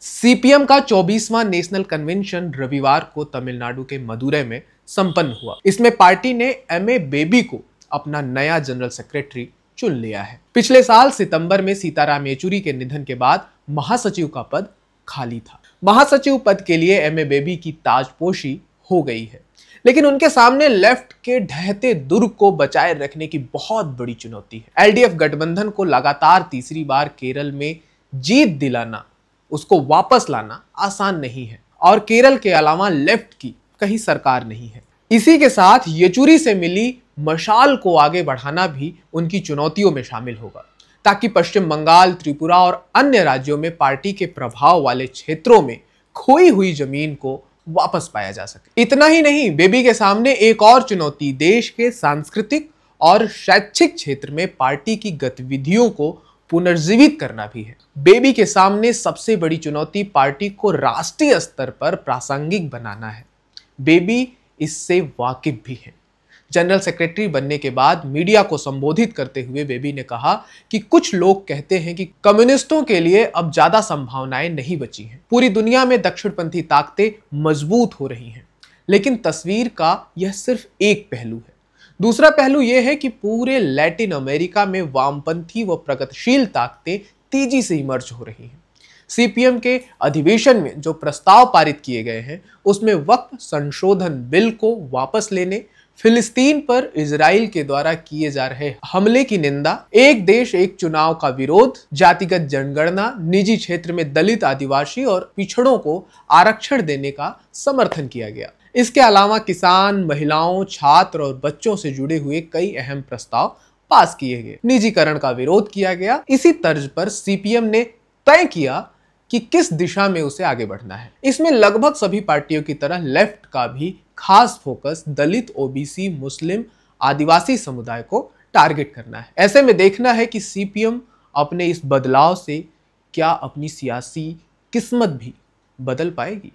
CPM का 24वां national convention रविवार को तमिलनाडु के मदुरै में संपन्न हुआ। इसमें पार्टी ने एमए बेबी को अपना नया जनरल सेक्रेटरी चुन लिया है। पिछले साल सितंबर में सीताराम येचुरी के निधन के बाद महासचिव का पद खाली था। महासचिव पद के लिए एमए बेबी की ताजपोशी हो गई है, लेकिन उनके सामने लेफ्ट के ढहते दुर्ग को बचाए रखने की बहुत बड़ी चुनौती है। एलडीएफ गठबंधन को लगातार तीसरी बार केरल में जीत दिलाना, उसको वापस लाना आसान नहीं है और केरल के अलावा लेफ्ट की कहीं सरकार नहीं है। इसी के साथ येचुरी से मिली मशाल को आगे बढ़ाना भी उनकी चुनौतियों में शामिल होगा, ताकि पश्चिम बंगाल, त्रिपुरा और अन्य राज्यों में पार्टी के प्रभाव वाले क्षेत्रों में खोई हुई जमीन को वापस पाया जा सके। इतना ही नहीं, बेबी के सामने एक और चुनौती देश के सांस्कृतिक और शैक्षिक क्षेत्र में पार्टी की गतिविधियों को पुनर्जीवित करना भी है। बेबी के सामने सबसे बड़ी चुनौती पार्टी को राष्ट्रीय स्तर पर प्रासंगिक बनाना है। बेबी इससे वाकिफ भी है। जनरल सेक्रेटरी बनने के बाद मीडिया को संबोधित करते हुए बेबी ने कहा कि कुछ लोग कहते हैं कि कम्युनिस्टों के लिए अब ज्यादा संभावनाएं नहीं बची हैं। पूरी दुनिया में दक्षिणपंथी ताकतें मजबूत हो रही हैं, लेकिन तस्वीर का यह सिर्फ एक पहलू है। दूसरा पहलू यह है कि पूरे लैटिन अमेरिका में वामपंथी व प्रगतिशील ताकतें तेजी से इमर्ज हो रही हैं। सीपीएम के अधिवेशन में जो प्रस्ताव पारित किए गए हैं, उसमें वक्फ संशोधन बिल को वापस लेने, फिलिस्तीन पर इजराइल के द्वारा किए जा रहे हमले की निंदा, एक देश एक चुनाव का विरोध, जातिगत जनगणना, निजी क्षेत्र में दलित, आदिवासी और पिछड़ों को आरक्षण देने का समर्थन किया गया। इसके अलावा किसान, महिलाओं, छात्र और बच्चों से जुड़े हुए कई अहम प्रस्ताव पास किए गए। निजीकरण का विरोध किया गया। इसी तर्ज पर सीपीएम ने तय किया कि किस दिशा में उसे आगे बढ़ना है। इसमें लगभग सभी पार्टियों की तरह लेफ्ट का भी खास फोकस दलित, ओबीसी, मुस्लिम, आदिवासी समुदाय को टारगेट करना है। ऐसे में देखना है कि सीपीएम अपने इस बदलाव से क्या अपनी सियासी किस्मत भी बदल पाएगी।